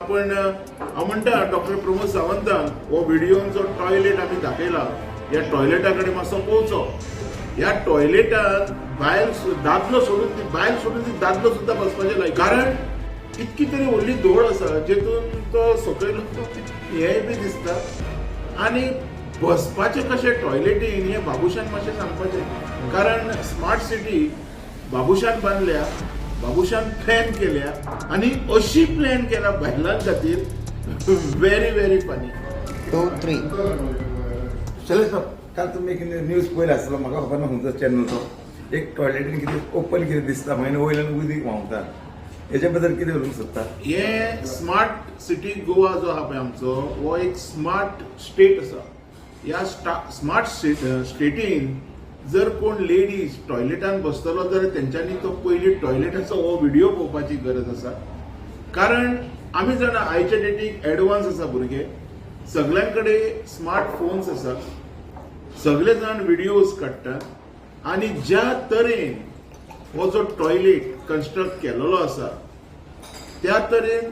आपण म्हणटा डॉक्टर प्रमोद सावंतान हो व्हिडिओन जो टॉयलेट आम्ही दाखयला या टॉयलेटाकडे मातसो पळोवचो. या टॉयलेटात दादलो सोडून ती दादलो सुद्धा बसपाचे लायक. कारण इतकी तरी व्हडली धोळ आसा जेतून तो सकयल हेय बी दिसता आणि बसपाचे कशे टॉयलेटीन हे बाबुशान मातशें सांगपाचें. कारण स्मार्ट सिटी बाबुशान बांदल्या, बाबुशान प्लॅन केल्या आणि अशी प्लॅन केला बायलां खातीर. Very very funny. 2, 3 Shailesh sir, काल तुम्ही एक न्यूज पळयला आसलो, म्हाका खबर ना खंयचो चॅनलचो. एक टॉयलेटीन कितें ओपन कितें दिसता मागीर वयल्यान उदीक व्हांवता. हेच्या बद्दल कितें उलोवंक सोदता? हे स्मार्ट सिटी गोवा जो आहा पळय आमचो, हो एक स्मार्ट स्टेट आसा. ह्या स्मार्ट स्टेटीन जर कोण लेडीज टॉयलेटान बसतलो जाल्यार तेंच्यांनी तो पयली टॉयलेटाचो हो व्हिडिओ पळोवपाची गरज आसा. कारण आमी जाणा आयच्या डेटीक एडवान्स आसा भुरगे, सगळ्यांकडे स्मार्टफोन्स आसा, सगळे जाण व्हिडिओज काडटात आणि ज्या तरेन हो जो टॉयलेट कन्स्ट्रक्ट केलेलो आसा त्या तरेन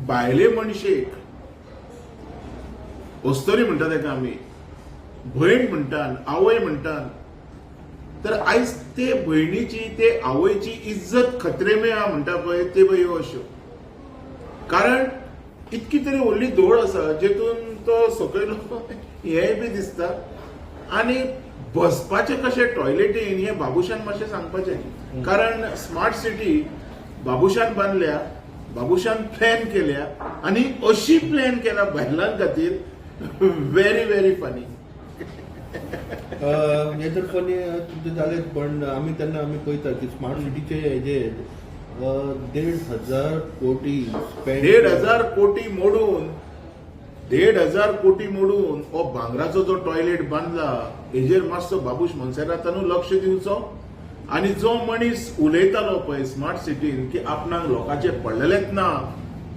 भायले मनशेक अस्तरी म्हणटा ताका आमी, भयण म्हणटात, आवय म्हणटात. तर आयज ते भयणीची ते आवयची इज्जत खतरे में आहा म्हणटा पळय ते पळय ह्यो अश्यो. कारण इतकी तरी व्हडली धोळ आसा जेतून तो सकयल हेय बी दिसता आणि बसपाचे कशे टॉयलेटीन हे बाबुशान मातशें सांगपाचें. कारण स्मार्ट सिटी बाबुशान बांदल्या, बाबुशान प्लॅन केल्या आणि अशी प्लॅन केला बायलां खातीर. Very very funny. हे तर फनी तुमचे झालेच, पण आम्ही पळयता की स्मार्ट सिटीचे हेजे 1,500 कोटी स्पेंड, 1,500 कोटी मोडून 1,500 कोटी मोडून हो भांगराचो जो टॉयलेट बांदला हेजेर मातसो बाबूश मोन्सेरातानू लक्ष दिवचो. आणि जो मनीस उलयतालो पळय स्मार्ट सिटीन की आपणाक लोकांचे पडलेलेच ना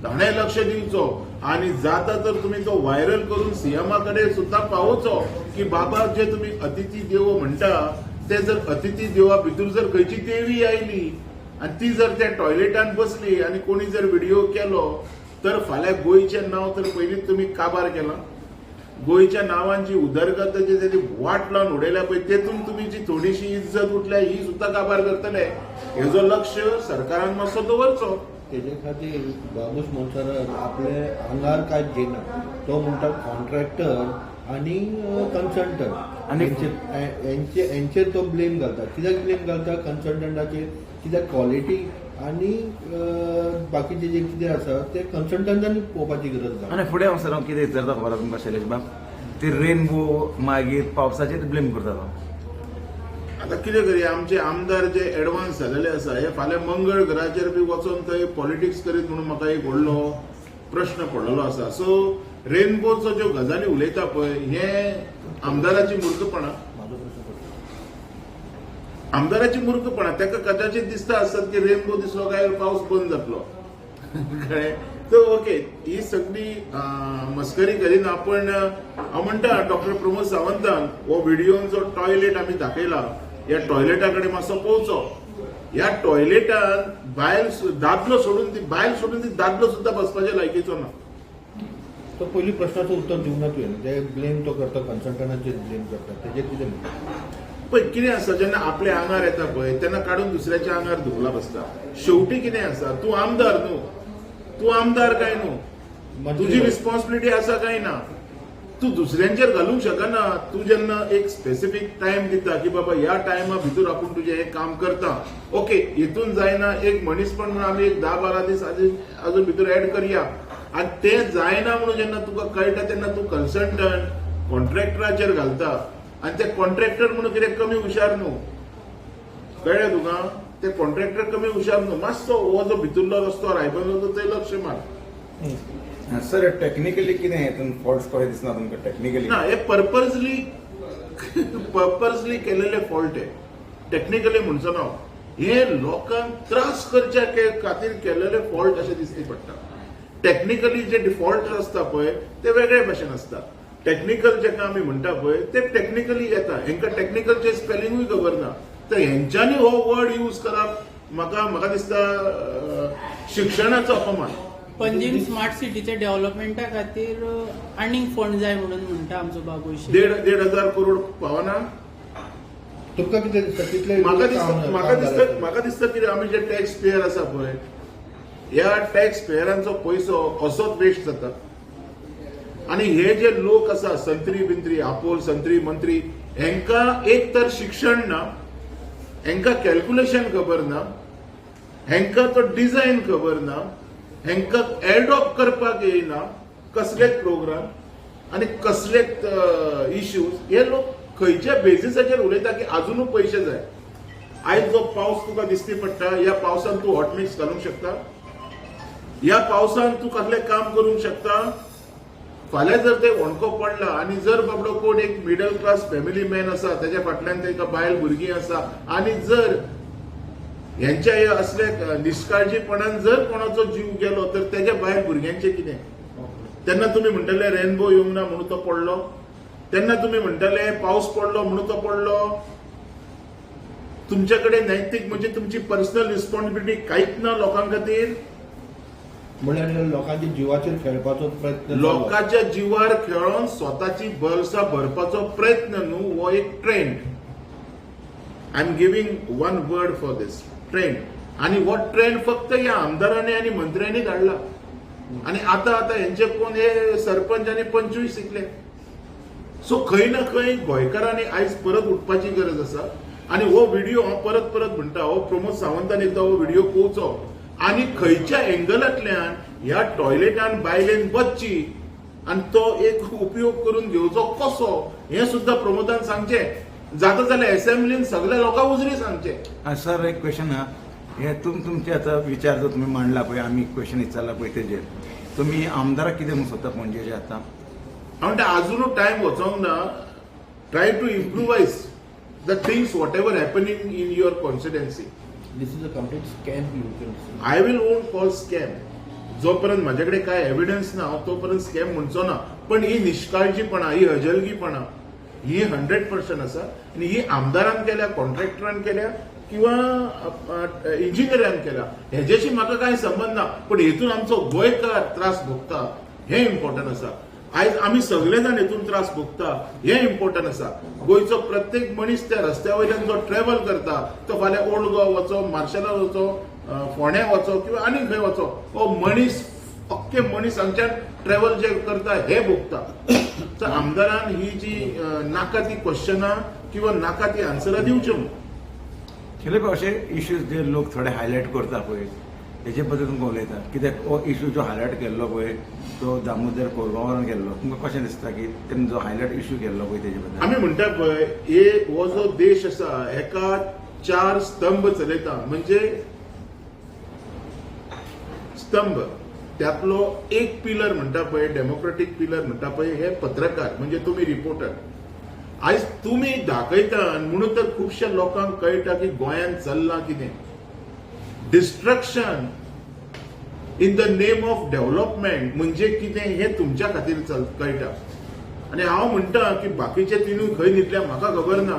ताणें लक्ष दिवचो. आणि जाता तर तुम्ही तो व्हायरल करून सीएमाकडे सुद्धा पावोचो की बाबा जे तुम्ही अतिथी देवो म्हणटा ते जर अतिथी देवा भितर जर खंयची देवी आयली आणि ती जर त्या टॉयलेटान बसली आणि कोणी जर व्हिडिओ केलो तर फाल्यां गोंयचें नांव तर पयलींच तुम्ही काबार केलां. गोंयच्या नांवांची उदरगताची जी वाट लावन उडयल्या पळय तेतून तुमी जी थोडीशी इज्जत उठल्या ही सुद्धा काबार करतले. हेजो लक्ष सरकारान मातसो दवरचो. तेजे खातीर बाबूश मोन्सेरात आपले आंगार कांय घेयना. तो म्हणटा कॉन्ट्रॅक्टर आणि कन्सल्टंट आणि यांचेर तो ब्लेम घालता. कित्याक ब्लेम घालता कन्सल्टंटाचेर? कित्याक क्वॉलिटी आणि बाकीचे जे कितें आसा ते कन्सल्टंटांनी पळोवपाची गरज ना. आनी फुडें हांव सर हांव कितें विचारता खबर आसा तुमकां शैलेश बाब? ती रेनबो मागीर पावसाचेर ब्लेम करता तो. आता कितें करया, आमचे आमदार जे एडवान्स जालेले आसा हे फाल्यां मंगळ घराचेर बी वचोन थंय पॉलिटिक्स करीत म्हणून म्हाका एक व्हडलो प्रश्न पडलेलो आसा. सो रेनबोचो ज्यो गजाली उलयता पळय हे आमदाराची मूर्खपणा. आमदाराची मूर्खपणा. ताका कदाचित दिसता आसत की रेनबो दिसलो काय पावस बंद जातलो. कळ्ळें? तर ओके, ही सगळी मस्करी करीन आपण. हांव म्हणटा डॉक्टर प्रमोद सावंतान हो व्हिडिओन जो टॉयलेट आम्ही दाखयला या टॉयलेटाकडे मातसो पळोवचो. या टॉयलेटात दादलो सोडून ती दादलो सुद्धा बसपाच्या लायकीचो ना. तो पयली प्रश्नाचं उत्तर दिवना तुवें. ते ब्लेम तो करता कन्सल्टंटाचेर ब्लेम करता. तेजेर कितें म्हणटा पण कितें आसा जेन्ना आपले आंगार येता पळय तेन्ना काडून दुसऱ्याच्या आंगार धुकला बसता. शेवटी कितें आसा, तूं आमदार न्हू, तू आमदार काय न्हू, तुझी रिस्पॉन्सिबिलिटी आसा काय ना. तू दुसऱ्यांचेर घालूंक शकना. तू जेन्ना एक स्पेसिफिक टायम दिता की बाबा ह्या टायमा भितर आपण तुजें हें काम करता, ओके, हितून जायना एक मनीसपण म्हणून आमी एक 10-12 दीस अजून भितर ऍड करया. आणि ते जायना म्हणून जेन्ना तुका कळटा तेन्ना तू कन्सल्टंट कॉन्ट्रॅक्टराचेर घालता. आणि ते कॉन्ट्रॅक्टर म्हणून कितें कमी हुशार न्हू. कळ्ळें तुका? ते कॉन्ट्रॅक्टर कमी हुशार न्हू. मातसो हो जो भितरलो रस्तो रायबंदो थंय लक्ष मार. सर टेक्निकली कितें हेतून फॉल्ट्स कशें दिसना तुमकां टेक्निकली? ना, हे पर्पजली केलेले फॉल्ट आहे. टेक्निकली म्हणचो ना. हे लोकांक त्रास करच्या खातीर केलेले फॉल्ट अशें दिसती पडटा. टेक्निकली जे डिफॉल्ट आसता पळय ते वेगळे भशेन आसता. टेक्निकल जेका आमी म्हणटा पळय ते टेक्निकली येता. हेंकां टेक्निकलचे स्पेलिंगूय खबर ना. तर हेंच्यांनी हो वर्ड यूज करप म्हाका दिसता शिक्षणाचो अपमान. पणजीम स्मार्ट सिटीच्या डेव्हलपमेंटा खातीर आनीक फंड जाय म्हणून म्हणटा आमचो बाबूश. 1,500 करोड पावना. तुमकां कितें दिसता कितले म्हाका दिसता की आमी जे टॅक्स पेयर आसा पळय, ह्या टॅक्स पेयरांचो पयसो असोच वेस्ट जाता. आणि हे जे लोक आसा संत्री बिंत्री आपोल संत्री मंत्री, हेंकां एक तर शिक्षण ना, हेंकां कॅल्क्युलेशन खबर ना, हेंकां तो डिझायन खबर ना, हेंकां एडॉप्ट करपाक येयना कसलेच प्रोग्राम आणि कसलेच इश्यूज. हे लोक खंयच्या बेसिसाचेर उलयता की अजुनूय पयशे जाय. आयज जो पावस तुका दिसती पडटा, ह्या पावसान तूं हॉट मिक्स घालूंक शकता, ह्या पावसान तूं कसलें काम करूंक शकता. फाल्यां जर ते होणको पडला आणि जर बाबडो कोण एक मिडल क्लास फॅमिली मॅन आसा, त्याच्या फाटल्यान ताका बायल भुरगीं आसा, आणि जर ह्यांच्या हे असले निश्काळजीपणान जर कोणाचो जीव गेलो तर त्याच्या भायर भुरग्यांचे कितें. तेन्ना तुम्ही म्हणटले रेनबो येवंक ना म्हणून तो पडलो, तेन्ना तुम्ही म्हणटले पावस पडलो म्हणून तो पडलो. तुमच्याकडे नैतीक म्हणजे तुमची पर्सनल रिस्पॉन्सिबिलिटी कांयच ना लोकां खातीर. म्हणल्यार लोकांच्या जिवाचेर खेळपाचो प्रयत्न चालू. लोकांच्या जिवार खेळून स्वताची बर्सां भरपाचो प्रयत्न न्हू, हो एक trend. I am giving one word for this, trend. आणि हो ट्रेंड फक्त या आमदारांनी आणि मंत्र्यांनी काढला. आणि आता यांचे कोण हे सरपंच आणि पंचवीस शिकले. सो खंय ना खंय गोंयकारांनी आयज परत उठपाची गरज आसा. आणि हो व्हिडिओ हांव परत परत म्हणटा, हो प्रमोद सावंतान एकदा हो व्हिडिओ पोवचो आणि खंयच्या एंगलांतल्यान ह्या टॉयलेटान बायलेन बसची आणि तो एक उपयोग करून घेवचो कसो, हे सुद्धा प्रमोदान सांगचे. जाता जाल्यार असेंब्लीन सगळ्या लोकांक उजरी सांगचे. सर एक क्वेश्चन हा, हे तुमचे आता विचार जो तुम्ही मांडला पळय, आम्ही क्वेश्चन विचारला पळय तेजेर, तुम्ही आमदाराक कितें म्हणून सोदता पणजेचे आता? हांव म्हणटा अजुनूय टायम वचोंक ना. Try to improvise the things whatever happening in your constituency. This is a complete scam. I will won't call scam. जोपर्यंत माझ्याकडे काय एव्हिडन्स ना तोपर्यंत स्कॅम म्हणचो ना. पण ही निष्काळजीपणा, ही हजलगीपणा ही 100% आसा. आणि ही आमदारान केल्या, कॉन्ट्रॅक्टरान केल्या किंवा इंजिनियरान केल्या, हेजेशी म्हाका कांय संबंध ना. पण हेतून आमचो गोंयकार त्रास भोगता हे इम्पॉर्टंट आसा. आयज आमी सगळे जाण हेतून त्रास भोगता हे इम्पॉर्टंट आसा. गोंयचो प्रत्येक मनीस त्या रस्त्या वयल्यान जो ट्रॅव्हल करता, तो फाल्यां ओल्ड गोवा वचो, मार्शेला वचो, फोंड्या वचो किंवा आनी खंय वचो, हो मनीस अख्खे मनीस हांगच्यान ट्रॅव्हल जे करता हे भोगता. तर आमदारान ही जी नाका ती क्वेश्चनां किंवा नाका ती आन्सरां दिवच्यो. केले पळय अशे इश्यूज जे लोक थोडे हायलायट करता पळय, हेजे बद्दल तुमकां उलयता. कित्याक हो इश्यू जो हायलायट केल्लो पळय तो दामोदर कोरगांवान केल्लो, तुमकां कशें दिसता की तेणें जो हायलायट इश्यू केल्लो पळय तेजे बद्दल? आमी म्हणटा पळय, हो जो देश आसा हेका 4 स्तंभ चलयता. म्हणजे स्तंभ त्यातलो एक पिलर म्हणटा पळय, डेमोक्रेटीक पिलर म्हणटा पळय, हे पत्रकार म्हणजे तुम्ही रिपोर्टर. आयज तुम्ही दाखयता म्हणून तर खुबश्या लोकांक कळटा की गोंयांत चल्लां कितें. Destruction in the name of development म्हणजे कितें हे तुमच्या खातीर कळटा. आणि हांव म्हणटा की बाकीचे तिनूय खंय न्हिदल्या म्हाका खबर ना,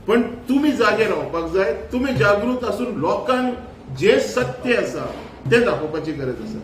पण तुम्ही जागे रावपाक जाय. तुम्ही जागृत आसून लोकांक जे सत्य आसा ते दाखोवपाची गरज आसा.